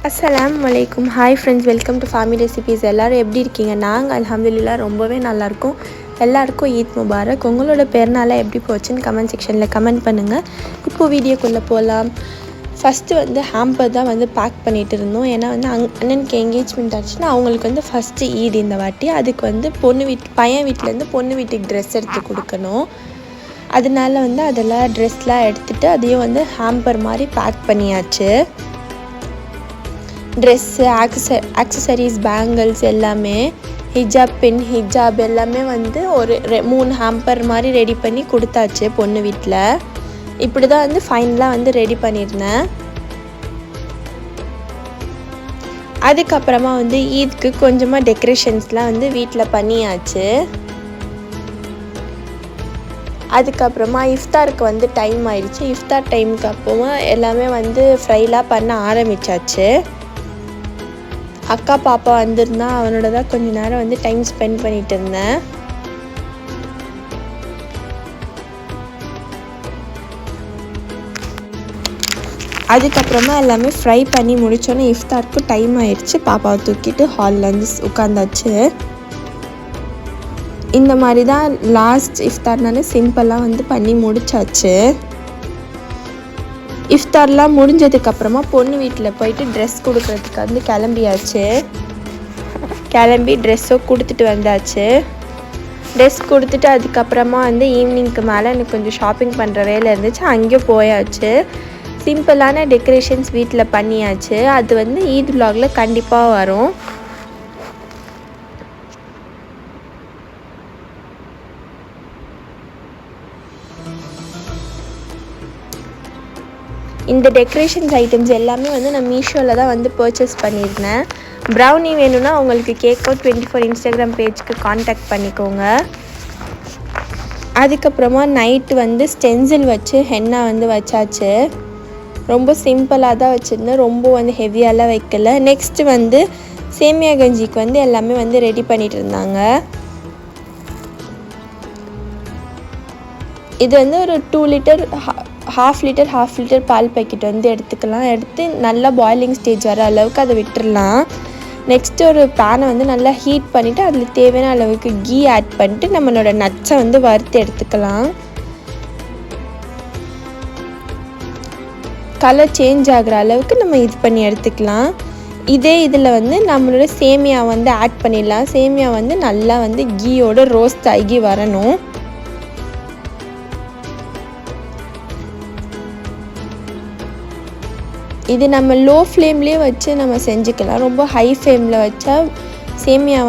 அஸ்ஸலாமு அலைக்கும். Hi friends, welcome to Fahmi recipes. எல்லோரும் எப்படி இருக்கீங்க? நாங்கள் அல்ஹம்துலில்லாஹ் ரொம்பவே நல்லாயிருக்கும். எல்லாருக்கும் ஈத் முபாரக். உங்களோட பெருநாளை எப்படி போச்சுன்னு கமெண்ட் செக்ஷனில் கமெண்ட் பண்ணுங்கள். இப்போது வீடியோக்குள்ளே போகலாம். ஃபஸ்ட்டு ஹாம்பர் தான் பேக் பண்ணிகிட்டு இருந்தோம். ஏன்னா அண்ணனுக்கு என்கேஜ்மெண்ட் ஆச்சுன்னா அவங்களுக்கு ஃபஸ்ட்டு ஈத் இந்த வாட்டி. அதுக்கு பையன் வீட்டிலேருந்து பொண்ணு வீட்டுக்கு ட்ரெஸ் எடுத்து கொடுக்கணும். அதனால அதெல்லாம் ட்ரெஸ்லாம் எடுத்துகிட்டு அதையும் ஹாம்பர் மாதிரி பேக் பண்ணியாச்சு. ட்ரெஸ்ஸு, ஆக்சசரிஸ், பேங்கிள்ஸ் எல்லாமே, ஹிஜாப், பின் ஹிஜாப் எல்லாமே ஒரு 3 ஹாம்பர் மாதிரி ரெடி பண்ணி கொடுத்தாச்சு பொண்ணு வீட்டில். இப்படி தான் ஃபைனலாக ரெடி பண்ணியிருந்தேன். அதுக்கப்புறமா ஈத்க்கு கொஞ்சமாக டெக்கரேஷன்ஸ்லாம் வீட்டில் பண்ணியாச்சு. அதுக்கப்புறமா இஃப்தாருக்கு டைம் ஆயிடுச்சு. இஃப்தார் டைமுக்கு அப்புறமா எல்லாமே ஃப்ரைலாம் பண்ண ஆரம்பித்தாச்சு. அக்கா பாப்பா வந்திருந்தான். அவனோட தான் கொஞ்ச நேரம் டைம் ஸ்பெண்ட் பண்ணிகிட்டு இருந்தேன். அதுக்கப்புறமா எல்லாமே ஃப்ரை பண்ணி முடித்தோன்னே இஃப்தாருக்கு டைம் ஆயிடுச்சு. பாப்பாவை தூக்கிட்டு ஹாலில் உட்காந்தாச்சு. இந்த மாதிரி தான் லாஸ்ட் இஃப்தார்னால சிம்பிளாக பண்ணி முடிச்சாச்சு. இஃப்தார்லாம் முடிஞ்சதுக்கப்புறமா பொண்ணு வீட்டில் போயிட்டு ட்ரெஸ் கொடுக்குறதுக்கு கிளம்பியாச்சு. கிளம்பி ட்ரெஸ்ஸோ கொடுத்துட்டு வந்தாச்சு. ட்ரெஸ் கொடுத்துட்டு அதுக்கப்புறமா ஈவினிங்க்கு மேலே எனக்கு கொஞ்சம் ஷாப்பிங் பண்ணுற வேலை இருந்துச்சு. அங்கேயும் போயாச்சு. சிம்பிளான டெக்கரேஷன்ஸ் வீட்டில் பண்ணியாச்சு. அது ஈத் vlogல கண்டிப்பாக வரும். இந்த டெக்கரேஷன்ஸ் ஐட்டம்ஸ் எல்லாமே நான் மீஷோவில் தான் பர்ச்சேஸ் பண்ணியிருந்தேன். ப்ரௌனி வேணும்னா உங்களுக்கு கேக்அவுட் 24 இன்ஸ்டாகிராம் பேஜ்க்கு காண்டாக்ட் பண்ணிக்கோங்க. அதுக்கப்புறமா நைட்டு ஸ்டென்சில் வச்சு ஹென்னா வச்சாச்சு. ரொம்ப சிம்பிளாக தான் வச்சுருந்தேன். ரொம்ப ஹெவியாலாம் வைக்கல. நெக்ஸ்ட்டு சேமியா கஞ்சிக்கு எல்லாமே ரெடி பண்ணிகிட்டு இருந்தாங்க. இது ஒரு 2 லிட்டர் ஹாஃப் லிட்டர் பால் பேக்கெட் எடுத்துக்கலாம். எடுத்து நல்லா பாயிலிங் ஸ்டேஜ் வர அளவுக்கு அதை விட்டுடலாம். நெக்ஸ்ட்டு ஒரு பேனை நல்லா ஹீட் பண்ணிவிட்டு அதில் தேவையான அளவுக்கு கீ ஆட் பண்ணிட்டு நம்மளோட நட்ஸை வறுத்து எடுத்துக்கலாம். கலர் சேஞ்ச் ஆகிற அளவுக்கு நம்ம இது பண்ணி எடுத்துக்கலாம். இதே இதில் நம்மளோட சேமியா ஆட் பண்ணிடலாம். சேமியா நல்லா கீயோட ரோஸ்ட் ஆகி வரணும். இது நம்ம லோ ஃப்ளேம்லேயே வச்சு நம்ம செஞ்சுக்கலாம். ரொம்ப ஹை ஃப்ளேமில் வச்சா சேமியா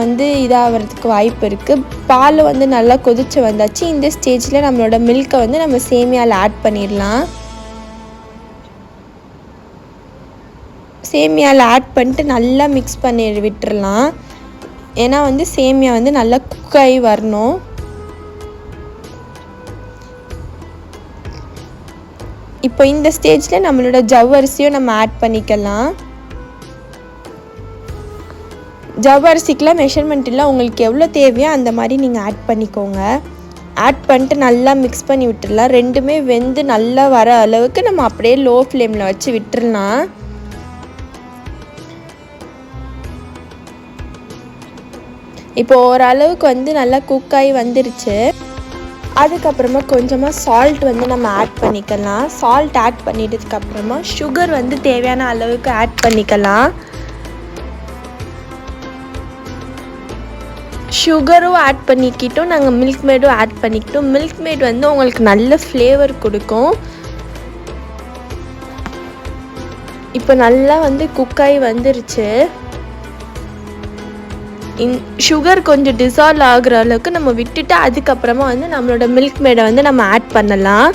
இதாகிறதுக்கு வாய்ப்பு இருக்குது. பால் நல்லா கொதிச்சு வந்தாச்சு. இந்த ஸ்டேஜில் நம்மளோட மில்கை நம்ம சேமியாவில் ஆட் பண்ணிடலாம். சேமியாவில் ஆட் பண்ணிட்டு நல்லா மிக்ஸ் பண்ணி விட்டுறலாம். ஏன்னா சேமியா நல்லா குக் ஆகி வரணும். இப்போ இந்த ஸ்டேஜில் நம்மளோட ஜவ்வரிசியும் நம்ம ஆட் பண்ணிக்கலாம். ஜவ்வரிசிக்கெலாம் மெஷர்மெண்ட் இல்லை, உங்களுக்கு எவ்வளோ தேவையோ அந்த மாதிரி நீங்கள் ஆட் பண்ணிக்கோங்க. ஆட் பண்ணிட்டு நல்லா மிக்ஸ் பண்ணி விட்டுடலாம். ரெண்டுமே வெந்து நல்லா வர அளவுக்கு நம்ம அப்படியே லோ ஃப்ளேமில் வச்சு விட்டுடலாம். இப்போ ஓரளவுக்கு நல்லா குக்காகி வந்துருச்சு. அதுக்கப்புறமா கொஞ்சமாக சால்ட் நம்ம ஆட் பண்ணிக்கலாம். சால்ட் ஆட் பண்ணிட்டதுக்கப்புறமா சுகர் தேவையான அளவுக்கு ஆட் பண்ணிக்கலாம். சுகரும் ஆட் பண்ணிக்கிட்டோம், நாங்கள் மில்க் மேடும் ஆட் பண்ணிக்கிட்டோம். மில்க் மேட் உங்களுக்கு நல்ல ஃப்ளேவர் கொடுக்கும். இப்போ நல்லா குக்காகி வந்துருச்சு. சுகர் கொஞ்சம் டிசால்வ் ஆகுற அளவுக்கு நம்ம விட்டுட்டு அதுக்கப்புறமா நம்மளோட மில்க் மேடை நம்ம ஆட் பண்ணலாம்.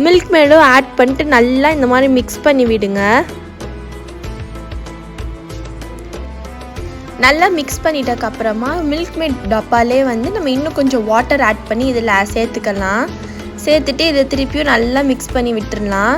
மில்க் மேடும் ஆட் பண்ணிட்டு நல்லா இந்த மாதிரி மிக்ஸ் பண்ணி விடுங்க. நல்லா மிக்ஸ் பண்ணிட்டதுக்கப்புறமா மில்க் மேட் டப்பாலே நம்ம இன்னும் கொஞ்சம் வாட்டர் ஆட் பண்ணி இதில் சேர்த்துக்கலாம். சேர்த்துட்டு இதை திருப்பியும் நல்லா மிக்ஸ் பண்ணி விட்டுடலாம்.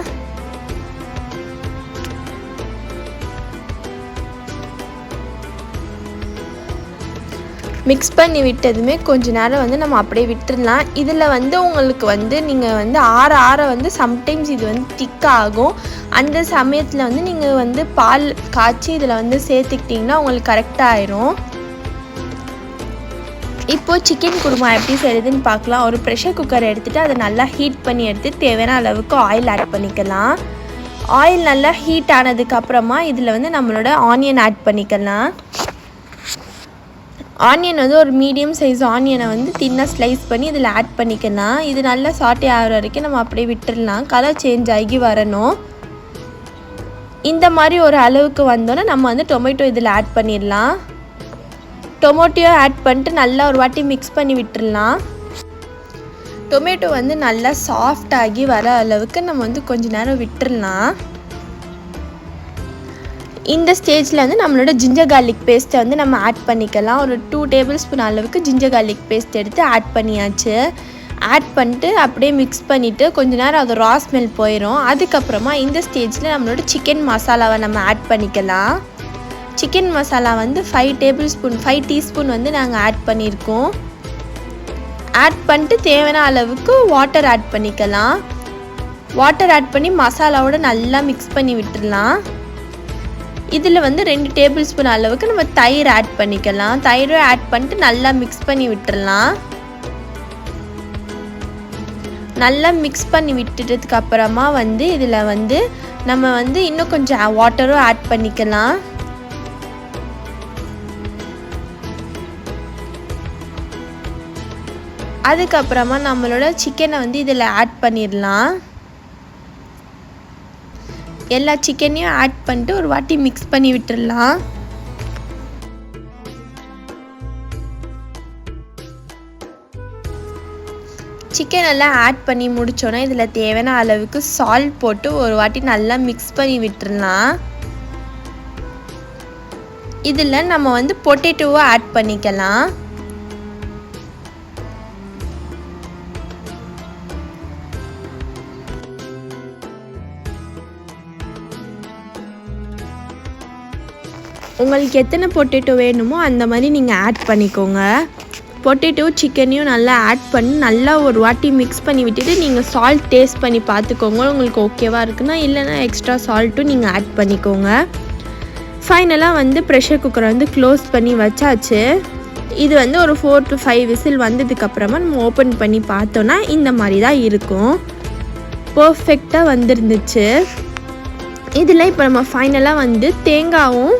மிக்ஸ் பண்ணி விட்டதுமே கொஞ்ச நேரம் வந்து நம்ம அப்படியே விட்டுடலாம். இதில் வந்து உங்களுக்கு வந்து நீங்கள் வந்து ஆற வந்து சம்டைம்ஸ் இது வந்து திக்காகும். அந்த சமயத்தில் வந்து நீங்கள் வந்து பால் காய்ச்சி இதில் வந்து சேர்த்துக்கிட்டிங்கன்னா உங்களுக்கு கரெக்டாக ஆயிரும். இப்போது சிக்கன் குருமா எப்படி செய்யுதுன்னு பார்க்கலாம். ஒரு ப்ரெஷர் குக்கர் எடுத்துகிட்டு அதை நல்லா ஹீட் பண்ணி எடுத்து தேவையான அளவுக்கு ஆயில் ஆட் பண்ணிக்கலாம். ஆயில் நல்லா ஹீட் ஆனதுக்கப்புறமா இதில் வந்து நம்மளோட ஆனியன் ஆட் பண்ணிக்கலாம். ஆனியன் வந்து ஒரு மீடியம் சைஸ் ஆனியனை வந்து தின்னாக ஸ்லைஸ் பண்ணி இதில் ஆட் பண்ணிக்கலாம். இது நல்லா சாட்டே ஆகிற வரைக்கும் நம்ம அப்படியே விட்டுடலாம். கலர் சேஞ்ச் ஆகி வரணும். இந்த மாதிரி ஒரு அளவுக்கு வந்தோன்னே நம்ம வந்து டொமேட்டோ இதில் ஆட் பண்ணிடலாம். டொமேட்டோ ஆட் பண்ணிட்டு நல்லா ஒரு வாட்டி மிக்ஸ் பண்ணி விட்டுடலாம். டொமேட்டோ வந்து நல்லா சாஃப்டாகி வர அளவுக்கு நம்ம வந்து கொஞ்ச நேரம் விட்டுடலாம். இந்த ஸ்டேஜில் வந்து நம்மளோட ஜிஞ்சர் கார்லிக் பேஸ்ட்டை வந்து நம்ம ஆட் பண்ணிக்கலாம். ஒரு 2 டேபிள் ஸ்பூன் அளவுக்கு ஜிஞ்சர் கார்லிக் பேஸ்ட் எடுத்து ஆட் பண்ணியாச்சு. ஆட் பண்ணிட்டு அப்படியே மிக்ஸ் பண்ணிவிட்டு கொஞ்ச நேரம் அது ரா ஸ்மெல் போயிடும். அதுக்கப்புறமா இந்த ஸ்டேஜில் நம்மளோட சிக்கன் மசாலாவை நம்ம ஆட் பண்ணிக்கலாம். சிக்கன் மசாலா வந்து 5 டீஸ்பூன் வந்து நாங்கள் ஆட் பண்ணியிருக்கோம். ஆட் பண்ணிட்டு தேவையான அளவுக்கு வாட்டர் ஆட் பண்ணிக்கலாம். வாட்டர் ஆட் பண்ணி மசாலாவோட நல்லா மிக்ஸ் பண்ணி விட்டுடலாம். இதில் வந்து 2 டேபிள் ஸ்பூன் அளவுக்கு நம்ம தயிர் ஆட் பண்ணிக்கலாம். தயிரை ஆட் பண்ணிட்டு நல்லா மிக்ஸ் பண்ணி விட்டுடலாம். நல்லா மிக்ஸ் பண்ணி விட்டுட்டதுக்கு அப்புறமா வந்து இதில் வந்து நம்ம வந்து இன்னும் கொஞ்சம் வாட்டரும் ஆட் பண்ணிக்கலாம். அதுக்கப்புறமா நம்மளோட சிக்கனை வந்து இதில் ஆட் பண்ணிடலாம். எல்லா சிக்கனையும் ஆட் பண்ணிட்டு ஒரு வாட்டி மிக்ஸ் பண்ணி விட்டுடலாம். சிக்கன் எல்லாம் ஆட் பண்ணி முடித்தோன்னா இதில் தேவையான அளவுக்கு சால்ட் போட்டு ஒரு வாட்டி நல்லா மிக்ஸ் பண்ணி விட்டுடலாம். இதில் நம்ம வந்து பொட்டேட்டோவை ஆட் பண்ணிக்கலாம். உங்களுக்கு எத்தனை பொட்டேட்டோ வேணுமோ அந்த மாதிரி நீங்கள் ஆட் பண்ணிக்கோங்க. பொட்டேட்டோ சிக்கனையும் நல்லா ஆட் பண்ணி நல்லா ஒரு வாட்டி மிக்ஸ் பண்ணி விட்டுட்டு நீங்கள் சால்ட் டேஸ்ட் பண்ணி பார்த்துக்கோங்க. உங்களுக்கு ஓகேவாக இருக்குன்னா இல்லைன்னா எக்ஸ்ட்ரா சால்ட்டும் நீங்கள் ஆட் பண்ணிக்கோங்க. ஃபைனலாக வந்து ப்ரெஷர் குக்கரை வந்து க்ளோஸ் பண்ணி வச்சாச்சு. இது வந்து ஒரு 4 to 5 விசில் வந்ததுக்கப்புறமா நம்ம ஓப்பன் பண்ணி பார்த்தோன்னா இந்த மாதிரி தான் இருக்கும். பர்ஃபெக்டாக வந்துருந்துச்சு. இதில் இப்போ நம்ம ஃபைனலாக வந்து தேங்காயும்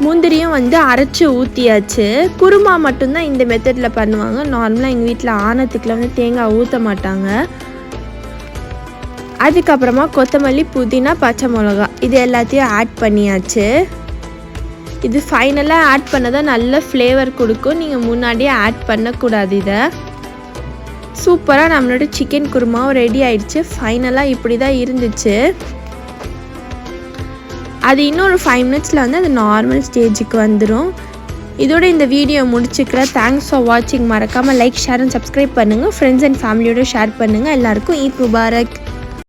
முந்திரியும் வந்து அரைச்சி ஊற்றியாச்சு. குருமா மட்டும்தான் இந்த மெத்தடில் பண்ணுவாங்க. நார்மலாக எங்கள் வீட்டில் ஆனத்துக்குள்ள வந்து தேங்காய் ஊற்ற மாட்டாங்க. அதுக்கப்புறமா கொத்தமல்லி, புதினா, பச்சை மிளகா இது எல்லாத்தையும் ஆட் பண்ணியாச்சு. இது ஃபைனலாக ஆட் பண்ணதான் நல்ல ஃப்ளேவர் கொடுக்கும். நீங்கள் முன்னாடியே ஆட் பண்ணக்கூடாது. இதை சூப்பராக நம்மளோட சிக்கன் குருமாவும் ரெடி ஆயிடுச்சு. ஃபைனலாக இப்படி தான் இருந்துச்சு. அது இன்னொரு 5 மினிட்ஸில் வந்து அது நார்மல் ஸ்டேஜுக்கு வந்துடும். இதோட இந்த வீடியோ முடிச்சுக்கிறேன். தேங்க்ஸ் ஃபார் வாட்சிங். மறக்காமல் லைக், ஷேர் அண்ட் சப்ஸ்கிரைப் பண்ணுங்கள். ஃப்ரெண்ட்ஸ் அண்ட் ஃபேமிலியோடு ஷேர் பண்ணுங்கள். எல்லாருக்கும் ஈத் முபாரக்.